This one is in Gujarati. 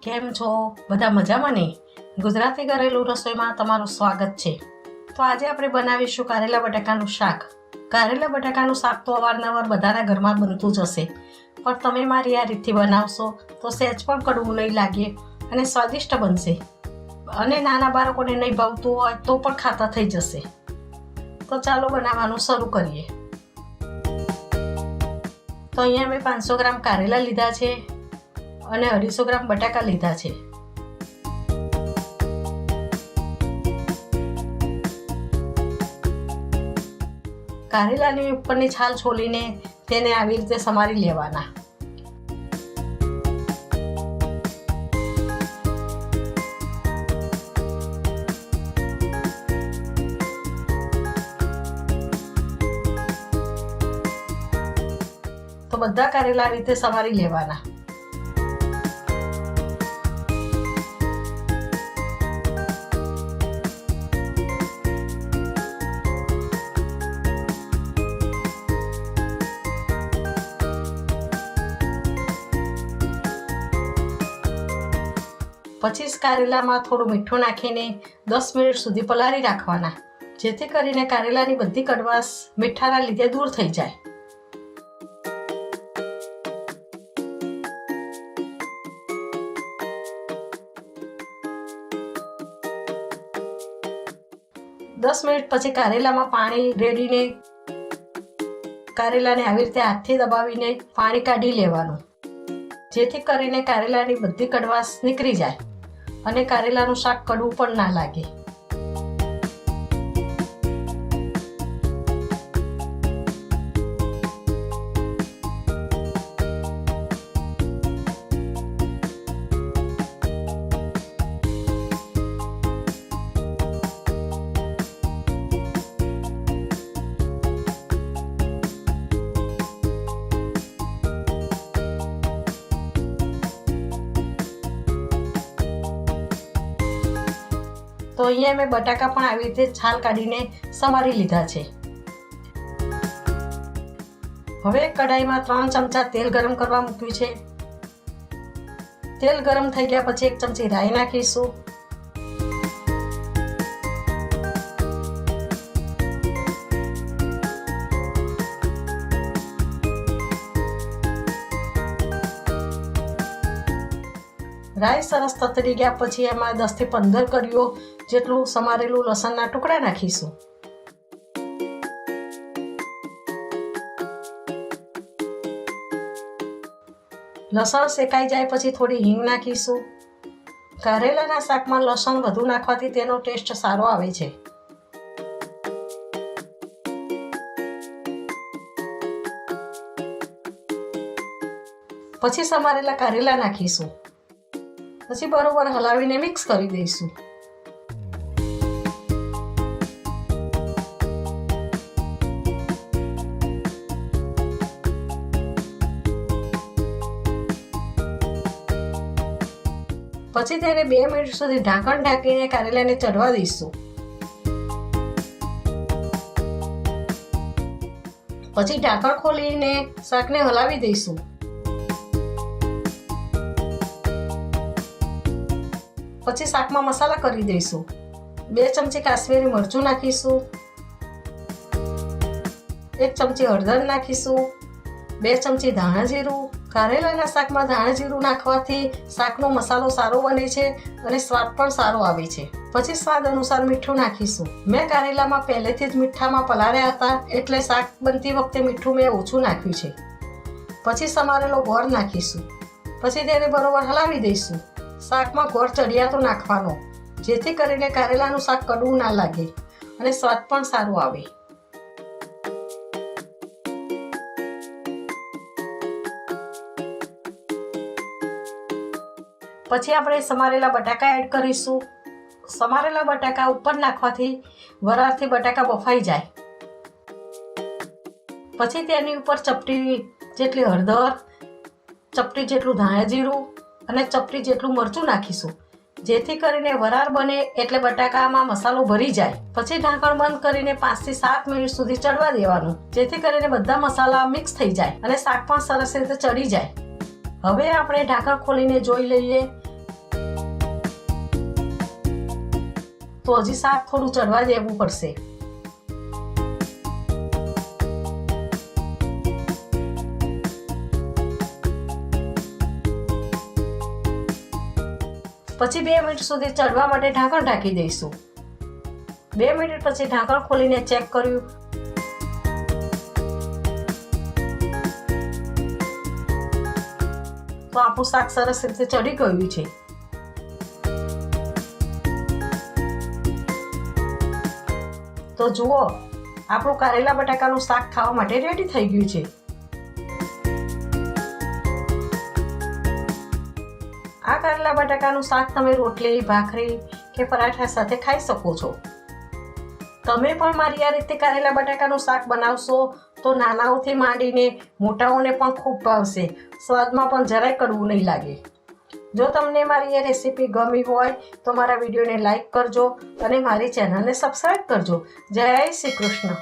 કેમ છો બધા મજામાં ને? ગુજરાતી ઘરેલું રસોઈમાં તમારું સ્વાગત છે। તો આજે આપણે બનાવીશું કારેલા બટાકાનું શાક। કારેલા બટાકાનું શાક તો અવારનવાર બધાના ઘરમાં બનતું જ હશે, પણ તમે મારી આ રીતથી બનાવશો તો સહેજ પણ કડવું નહીં લાગે અને સ્વાદિષ્ટ બનશે અને નાના બાળકોને નહીં ભાવતું હોય તો પણ ખાતા થઈ જશે। તો ચાલો બનાવવાનું શરૂ કરીએ। તો અહીંયા મેં 500 ગ્રામ કારેલા લીધા છે અને 250 ગ્રામ બટાકા લીધા છે। કારેલાની ઉપરની છાલ છોલીને તેને આવી રીતે સમારી લેવાના। તો બધા કારેલા રીતે સમારી લેવાના। પછી કારેલામાં થોડું મીઠું નાખીને 10 મિનિટ સુધી પલાળી રાખવાના, જેથી કરીને કારેલાની બધી કડવાશ મીઠાના લીધે દૂર થઈ જાય। દસ મિનિટ પછી કારેલામાં પાણી રેડીને કારેલાને આવી રીતે હાથથી દબાવીને પાણી કાઢી લેવાનું, જેથી કરીને કારેલાની બધી કડવાશ નીકળી જાય અને કારેલાનું શાક કડવું પણ ના લાગે। તો અહીંયા મેં બટાકા પણ આવી રીતે છાલ કાઢીને સમારી લીધા છે। હવે કઢાઈમાં 3 ચમચા તેલ ગરમ કરવા મૂક્યું છે। તેલ ગરમ થઈ ગયા પછી 1 ચમચી રાઈ નાખીશું। રાઈ સરસ તતરી ગયા પછી એમાં 10 થી 15 કળીઓ જેટલું સમારેલું લસણના ટુકડા નાખીશું। લસણ શેકાઈ જાય પછી થોડી હિંગ નાખીશું। કારેલાના શાકમાં લસણ વધુ નાખવાથી તેનો ટેસ્ટ સારો આવે છે। પછી સમારેલા કારેલા નાખીશું, પછી બરોબર હલાવીને મિક્સ કરી દઈશું। પછી તેને 2 મિનિટ સુધી ઢાંકણ ઢાંકીને કારેલાને ચડવા દઈશું। પછી ઢાંકણ ખોલીને શાકને હલાવી દઈશું। પછી શાકમાં મસાલા કરી દઈશું। 2 ચમચી કાશ્મીરી મરચું નાખીશું, 1 ચમચી હળદર નાખીશું, 2 ચમચી ધાણા જીરું। કારેલાના શાકમાં ધાણા જીરું નાખવાથી શાકનો મસાલો સારો બને છે અને સ્વાદ પણ સારો આવે છે। પછી સ્વાદ અનુસાર મીઠું નાખીશું। મેં કારેલામાં પહેલેથી જ મીઠામાં પલાળ્યા હતા, એટલે શાક બનતી વખતે મીઠું મેં ઓછું નાખ્યું છે। પછી સમારેલો ગોળ નાખીશું, પછી તેને બરોબર હલાવી દઈશું। શાકમાં ગોળ ચડિયાતો નાખવાનો, જેથી કરીને કારેલાનું શાક કડવું ના લાગે અને સ્વાદ પણ સારો આવે। પછી આપણે સમારેલા બટાકા એડ કરીશું। સમારેલા બટાકા ઉપર નાખવાથી વરાળથી બટાકા બફાઈ જાય। પછી તેની ઉપર ચપટી જેટલી હળદર, ચપટી જેટલું ધાણા જીરું અને ચપટી જેટલું મરચું નાખીશું, જેથી કરીને વરાળ બને એટલે બટાકામાં મસાલો ભરી જાય। પછી ઢાંકણ બંધ કરીને 5 થી 7 મિનિટ સુધી ચડવા દેવાનું, જેથી કરીને બધા મસાલા મિક્સ થઈ જાય અને શાક પણ સરસ રીતે ચડી જાય। હવે આપણે ઢાંકણ ખોલીને જોઈ લઈએ તો હજી શાક થોડું ચડવા દેવું પડશે. પછી 2 મિનિટ સુધી ચડવા માટે ઢાંકણ ઢાંકી દઈશું. 2 મિનિટ પછી ઢાંકણ ખોલીને ચેક કર્યું તો આપણું શાક સરસ રીતે ચડી ગયું છે. તો જુઓ, આપણું કારેલા બટાકાનું શાક ખાવા માટે રેડી થઈ ગયું છે. આ કારેલા બટાકાનું શાક તમે રોટલી, ભાખરી કે પરાઠા સાથે ખાઈ શકો છો. તમે પણ મારી આ રીતે કારેલા બટાકાનું શાક બનાવશો તો નાનાઓથી માંડીને મોટાઓને પણ ખૂબ ભાવશે. સ્વાદમાં પણ જરાય કડવું નહીં લાગે. જો તમને મારી એ રેસીપી ગમી હોય તો મારા વિડીયોને લાઈક કરજો અને મારી ચેનલને સબસ્ક્રાઈબ કરજો. જય શ્રી કૃષ્ણ.